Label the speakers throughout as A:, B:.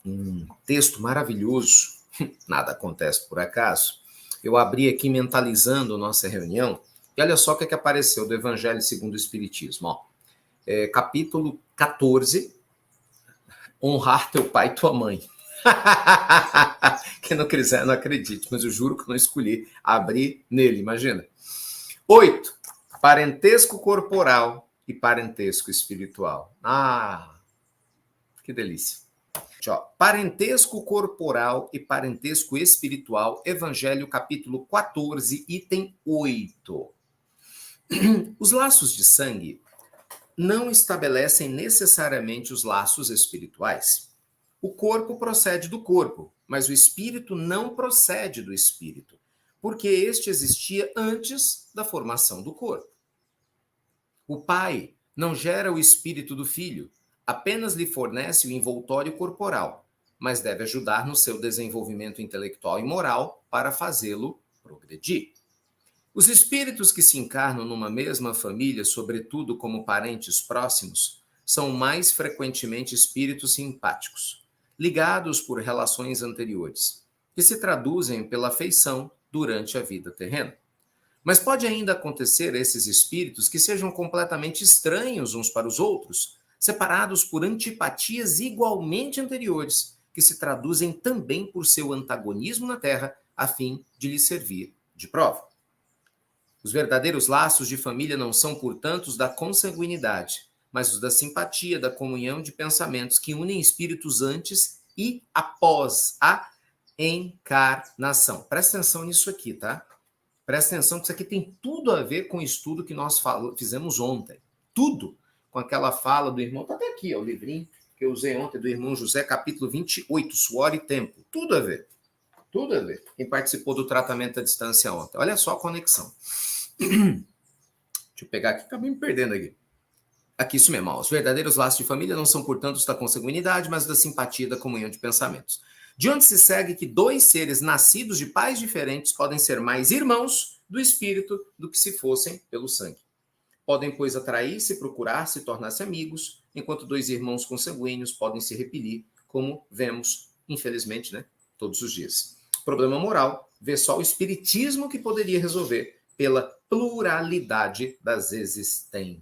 A: um texto maravilhoso, nada acontece por acaso. Eu abri aqui mentalizando nossa reunião, e olha só o que apareceu do Evangelho segundo o Espiritismo. Ó. Capítulo 14, honrar teu pai e tua mãe. Quem não quiser, não acredite, mas eu juro que eu não escolhi abrir nele, imagina. 8. Parentesco corporal e parentesco espiritual. Ah, que delícia. Ó, parentesco corporal e parentesco espiritual, Evangelho capítulo 14, item 8. Os laços de sangue não estabelecem necessariamente os laços espirituais. O corpo procede do corpo, mas o espírito não procede do espírito, porque este existia antes da formação do corpo. O pai não gera o espírito do filho, apenas lhe fornece o envoltório corporal, mas deve ajudar no seu desenvolvimento intelectual e moral para fazê-lo progredir. Os espíritos que se encarnam numa mesma família, sobretudo como parentes próximos, são mais frequentemente espíritos simpáticos, ligados por relações anteriores, que se traduzem pela afeição durante a vida terrena. Mas pode ainda acontecer a esses espíritos que sejam completamente estranhos uns para os outros, separados por antipatias igualmente anteriores, que se traduzem também por seu antagonismo na Terra, a fim de lhe servir de prova. Os verdadeiros laços de família não são, portanto, os da consanguinidade, mas os da simpatia, da comunhão de pensamentos que unem espíritos antes e após a encarnação. Presta atenção nisso aqui, tá? Presta atenção que isso aqui tem tudo a ver com o estudo que nós fizemos ontem. Tudo com aquela fala do irmão. Está até aqui, ó, o livrinho que eu usei ontem do irmão José, capítulo 28, Suor e Tempo. Tudo a ver. Tudo a ver. Quem participou do tratamento à distância ontem. Olha só a conexão. Deixa eu pegar aqui, acabei me perdendo aqui. Aqui, isso mesmo. Ó. Os verdadeiros laços de família não são, portanto, os da consanguinidade, mas da simpatia e da comunhão de pensamentos. De onde se segue que dois seres nascidos de pais diferentes podem ser mais irmãos do espírito do que se fossem pelo sangue. Podem, pois, atrair-se, procurar-se e tornar-se amigos, enquanto dois irmãos consanguíneos podem se repelir, como vemos, infelizmente, né, todos os dias. Problema moral, vê só o espiritismo que poderia resolver pela pluralidade das existências.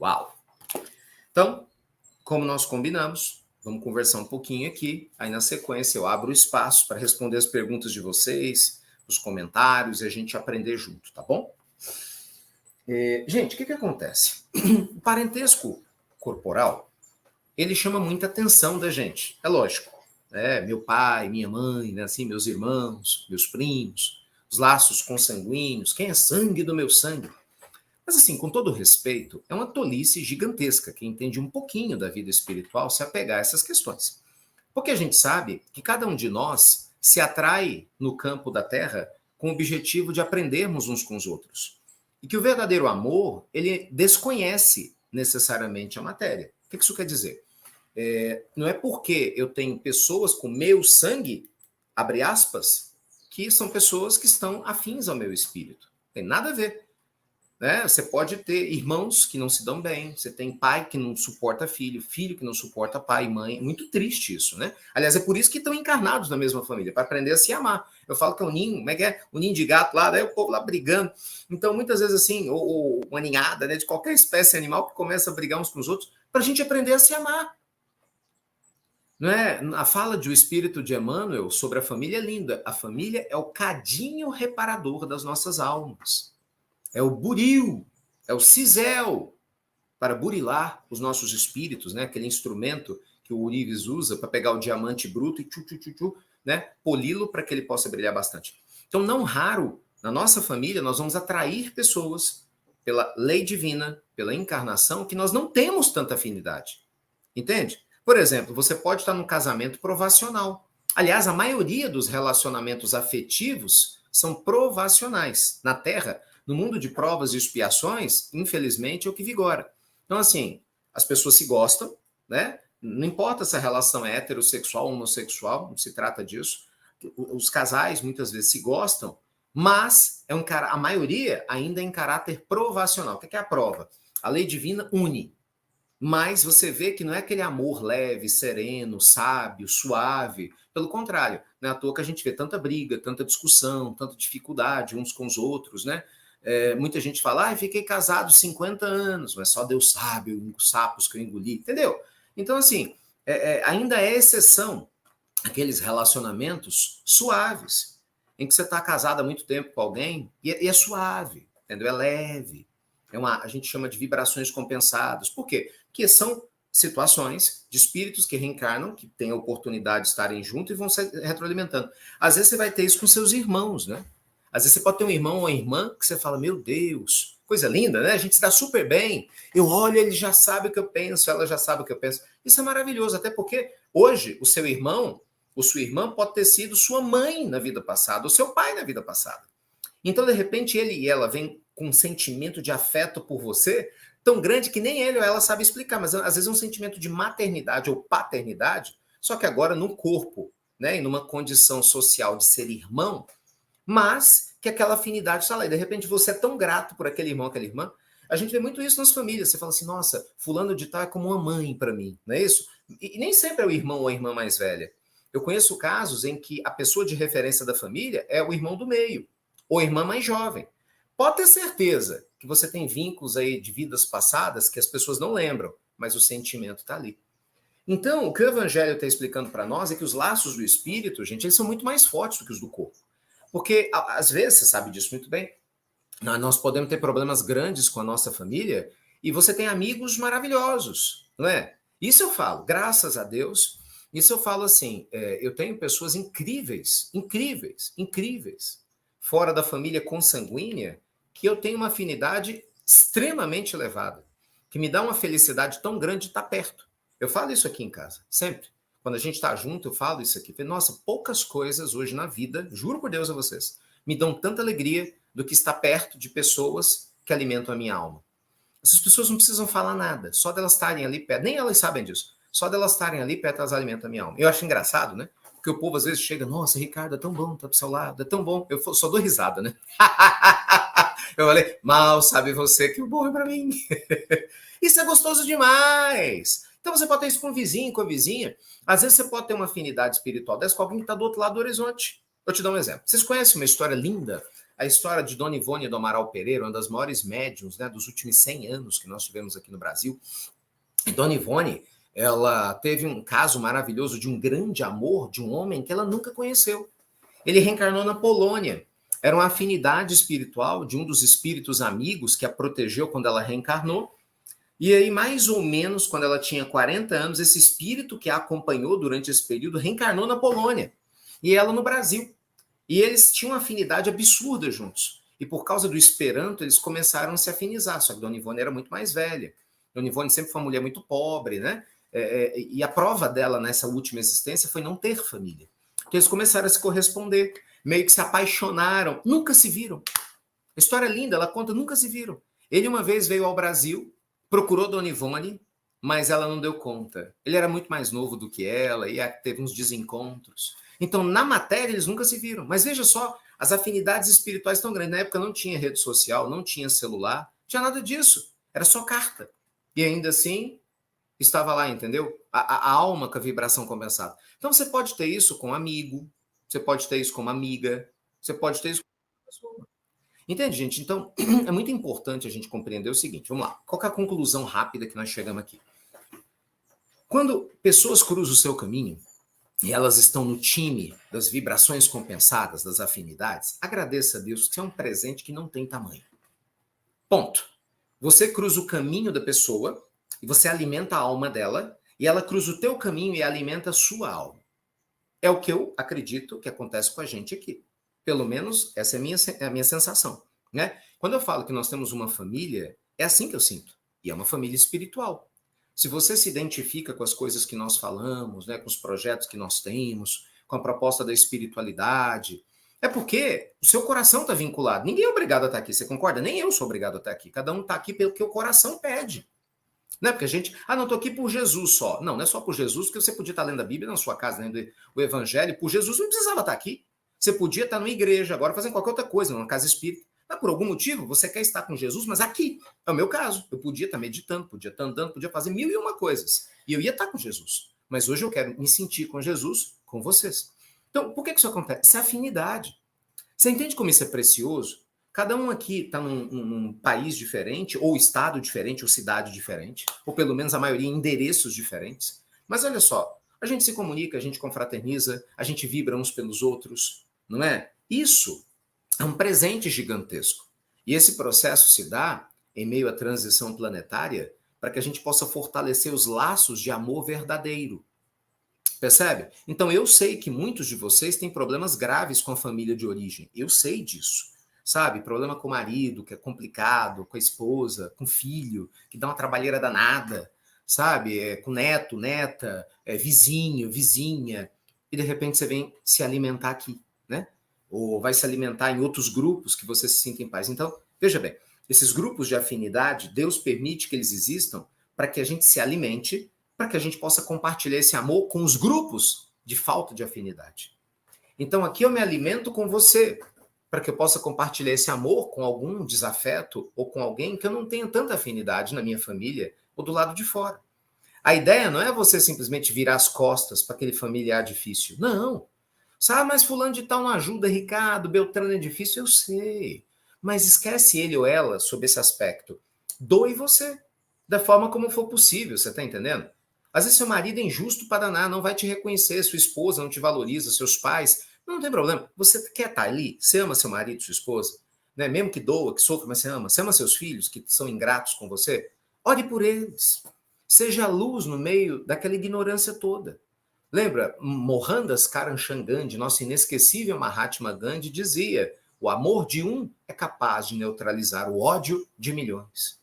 A: Uau! Então, como nós combinamos, vamos conversar um pouquinho aqui, aí na sequência eu abro o espaço para responder as perguntas de vocês, os comentários e a gente aprender junto, tá bom? Gente, o que acontece? O parentesco corporal, ele chama muita atenção da gente, é lógico. Meu pai, minha mãe, né, assim, meus irmãos, meus primos, os laços consanguíneos, quem é sangue do meu sangue. Mas assim, com todo respeito, é uma tolice gigantesca quem entende um pouquinho da vida espiritual se apegar a essas questões. Porque a gente sabe que cada um de nós se atrai no campo da Terra com o objetivo de aprendermos uns com os outros. E que o verdadeiro amor, ele desconhece necessariamente a matéria. O que isso quer dizer? Não é porque eu tenho pessoas com meu sangue, abre aspas, que são pessoas que estão afins ao meu espírito. Tem nada a ver. Né? Você pode ter irmãos que não se dão bem, você tem pai que não suporta filho, filho que não suporta pai e mãe. Muito triste isso, né? Aliás, é por isso que estão encarnados na mesma família, para aprender a se amar. Eu falo que é um ninho, como é que é? Um ninho de gato lá, daí o povo lá brigando. Então, muitas vezes assim, ou uma ninhada, né, de qualquer espécie animal que começa a brigar uns com os outros, para a gente aprender a se amar. Não é? A fala do espírito de Emmanuel sobre a família é linda. A família é o cadinho reparador das nossas almas. É o buril, é o cisel para burilar os nossos espíritos, né? Aquele instrumento que o Urives usa para pegar o diamante bruto e né? Poli-lo para que ele possa brilhar bastante. Então, não raro, na nossa família, nós vamos atrair pessoas pela lei divina, pela encarnação, que nós não temos tanta afinidade. Entende? Por exemplo, você pode estar num casamento provacional. Aliás, a maioria dos relacionamentos afetivos são provacionais. Na Terra, no mundo de provas e expiações, infelizmente, é o que vigora. Então, assim, as pessoas se gostam, né? Não importa se a relação é heterossexual ou homossexual, não se trata disso. Os casais, muitas vezes, se gostam, mas a maioria ainda é em caráter provacional. O que é a prova? A lei divina une. Mas você vê que não é aquele amor leve, sereno, sábio, suave. Pelo contrário, não é à toa que a gente vê tanta briga, tanta discussão, tanta dificuldade uns com os outros, né? Muita gente fala, fiquei casado 50 anos, mas só Deus sabe os sapos que eu engoli, entendeu? Então, assim, ainda é exceção aqueles relacionamentos suaves, em que você está casado há muito tempo com alguém e é suave, entendeu? É leve. A gente chama de vibrações compensadas. Por quê? Porque são situações de espíritos que reencarnam, que têm a oportunidade de estarem juntos e vão se retroalimentando. Às vezes você vai ter isso com seus irmãos, né? Às vezes você pode ter um irmão ou uma irmã que você fala, meu Deus, coisa linda, né? A gente se dá super bem. Eu olho, ele já sabe o que eu penso, ela já sabe o que eu penso. Isso é maravilhoso, até porque hoje o seu irmão ou sua irmã pode ter sido sua mãe na vida passada, ou seu pai na vida passada. Então, de repente, ele e ela vêm com um sentimento de afeto por você tão grande que nem ele ou ela sabe explicar, mas às vezes é um sentimento de maternidade ou paternidade, só que agora no corpo, né, e numa condição social de ser irmão, mas que aquela afinidade está lá. E de repente você é tão grato por aquele irmão, aquela irmã. A gente vê muito isso nas famílias. Você fala assim, nossa, fulano de tal é como uma mãe para mim, não é isso? E nem sempre é o irmão ou a irmã mais velha. Eu conheço casos em que a pessoa de referência da família é o irmão do meio, ou a irmã mais jovem. Pode ter certeza que você tem vínculos aí de vidas passadas que as pessoas não lembram, mas o sentimento está ali. Então, o que o Evangelho está explicando para nós é que os laços do espírito, gente, eles são muito mais fortes do que os do corpo. Porque, às vezes, você sabe disso muito bem, nós podemos ter problemas grandes com a nossa família e você tem amigos maravilhosos, não é? Isso eu falo, graças a Deus. Isso eu falo assim, eu tenho pessoas incríveis, incríveis, incríveis, fora da família consanguínea, que eu tenho uma afinidade extremamente elevada, que me dá uma felicidade tão grande de estar perto. Eu falo isso aqui em casa, sempre. Quando a gente está junto, eu falo isso aqui. Nossa, poucas coisas hoje na vida, juro por Deus a vocês, me dão tanta alegria do que estar perto de pessoas que alimentam a minha alma. Essas pessoas não precisam falar nada, só delas estarem ali perto, nem elas sabem disso, só delas estarem ali perto, elas alimentam a minha alma. Eu acho engraçado, né? Porque o povo às vezes chega, nossa, Ricardo, é tão bom estar do seu lado, é tão bom. Eu só dou risada, né? Eu falei, mal sabe você que o bom é pra mim. Isso é gostoso demais. Então você pode ter isso com o vizinho, com a vizinha. Às vezes você pode ter uma afinidade espiritual dessa com alguém que está do outro lado do horizonte. Eu te dou um exemplo. Vocês conhecem uma história linda? A história de Dona Ivone do Amaral Pereira, uma das maiores médiums, né, dos últimos 100 anos que nós tivemos aqui no Brasil. E Dona Ivone, ela teve um caso maravilhoso de um grande amor de um homem que ela nunca conheceu. Ele reencarnou na Polônia. Era uma afinidade espiritual de um dos espíritos amigos que a protegeu quando ela reencarnou. E aí, mais ou menos, quando ela tinha 40 anos, esse espírito que a acompanhou durante esse período reencarnou na Polônia. E ela no Brasil. E eles tinham uma afinidade absurda juntos. E por causa do Esperanto, eles começaram a se afinizar. Só que Dona Ivone era muito mais velha. Dona Ivone sempre foi uma mulher muito pobre, né? E a prova dela nessa última existência foi não ter família. Então eles começaram a se corresponder, meio que se apaixonaram, nunca se viram. A história é linda, ela conta, nunca se viram. Ele uma vez veio ao Brasil, procurou Dona Ivone, mas ela não deu conta. Ele era muito mais novo do que ela, e teve uns desencontros. Então, na matéria, eles nunca se viram. Mas veja só, as afinidades espirituais tão grandes. Na época não tinha rede social, não tinha celular, não tinha nada disso. Era só carta. E ainda assim, estava lá, entendeu? A alma com a vibração compensada. Então, você pode ter isso com um amigo, você pode ter isso com uma amiga, você pode ter isso com uma pessoa. Entende, gente? Então, é muito importante a gente compreender o seguinte. Vamos lá. Qual é a conclusão rápida que nós chegamos aqui? Quando pessoas cruzam o seu caminho, e elas estão no time das vibrações compensadas, das afinidades, agradeça a Deus que é um presente que não tem tamanho. Ponto. Você cruza o caminho da pessoa e você alimenta a alma dela, e ela cruza o teu caminho e alimenta a sua alma. É o que eu acredito que acontece com a gente aqui. Pelo menos essa é a minha sensação, né? Quando eu falo que nós temos uma família, é assim que eu sinto. E é uma família espiritual. Se você se identifica com as coisas que nós falamos, né, com os projetos que nós temos, com a proposta da espiritualidade, é porque o seu coração está vinculado. Ninguém é obrigado a estar aqui, você concorda? Nem eu sou obrigado a estar aqui. Cada um está aqui pelo que o coração pede. Não é porque a gente, não estou aqui por Jesus só. Não, não é só por Jesus, porque você podia estar lendo a Bíblia na sua casa, lendo o Evangelho. Por Jesus não precisava estar aqui. Você podia estar numa igreja agora fazendo qualquer outra coisa, numa casa espírita. Mas por algum motivo, você quer estar com Jesus, mas aqui. É o meu caso. Eu podia estar meditando, podia estar andando, podia fazer 1001 coisas. E eu ia estar com Jesus. Mas hoje eu quero me sentir com Jesus, com vocês. Então, por que isso acontece? Isso é afinidade. Você entende como isso é precioso? Cada um aqui está num país diferente, ou estado diferente, ou cidade diferente, ou pelo menos a maioria em endereços diferentes. Mas olha só, a gente se comunica, a gente confraterniza, a gente vibra uns pelos outros, não é? Isso é um presente gigantesco. E esse processo se dá em meio à transição planetária para que a gente possa fortalecer os laços de amor verdadeiro. Percebe? Então eu sei que muitos de vocês têm problemas graves com a família de origem. Eu sei disso. Sabe? Problema com o marido, que é complicado, com a esposa, com o filho, que dá uma trabalheira danada, sabe? Com neto, neta, vizinho, vizinha. E de repente você vem se alimentar aqui, né? Ou vai se alimentar em outros grupos que você se sinta em paz. Então, veja bem, esses grupos de afinidade, Deus permite que eles existam para que a gente se alimente, para que a gente possa compartilhar esse amor com os grupos de falta de afinidade. Então, aqui eu me alimento com você, para que eu possa compartilhar esse amor com algum desafeto ou com alguém que eu não tenha tanta afinidade na minha família ou do lado de fora. A ideia não é você simplesmente virar as costas para aquele familiar difícil. Não. Sabe, mas fulano de tal não ajuda, Ricardo, Beltrano é difícil, eu sei. Mas esquece ele ou ela sobre esse aspecto. Doe você, da forma como for possível, você está entendendo? Às vezes seu marido é injusto para danar, não vai te reconhecer, sua esposa não te valoriza, seus pais, não tem problema. Você quer estar ali? Você ama seu marido, sua esposa? Né? Mesmo que doa, que sofra, mas você ama. Você ama seus filhos que são ingratos com você? Ore por eles. Seja luz no meio daquela ignorância toda. Lembra, Mohandas Karamchand Gandhi, nosso inesquecível Mahatma Gandhi, dizia: o amor de um é capaz de neutralizar o ódio de milhões.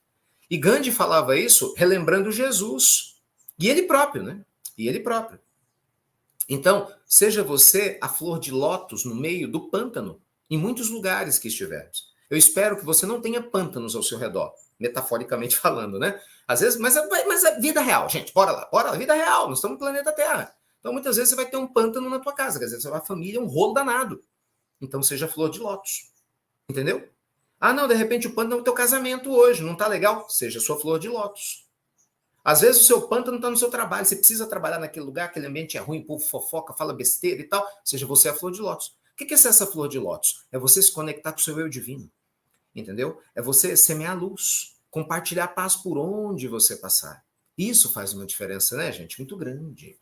A: E Gandhi falava isso relembrando Jesus. E ele próprio, né? E ele próprio. Então, seja você a flor de lótus no meio do pântano, em muitos lugares que estivermos. Eu espero que você não tenha pântanos ao seu redor, metaforicamente falando, né? Às vezes, mas é vida real, gente, bora lá, vida real, nós estamos no planeta Terra. Então, muitas vezes você vai ter um pântano na tua casa, quer dizer, você vai a família, um rolo danado. Então, seja flor de lótus, entendeu? Ah, não, de repente o pântano é o teu casamento hoje, não tá legal? Seja sua flor de lótus. Às vezes o seu pântano está no seu trabalho, você precisa trabalhar naquele lugar, aquele ambiente é ruim, o povo fofoca, fala besteira e tal, seja você a flor de lótus. O que é ser essa flor de lótus? É você se conectar com o seu eu divino, entendeu? É você semear luz, compartilhar paz por onde você passar. Isso faz uma diferença, né, gente? Muito grande.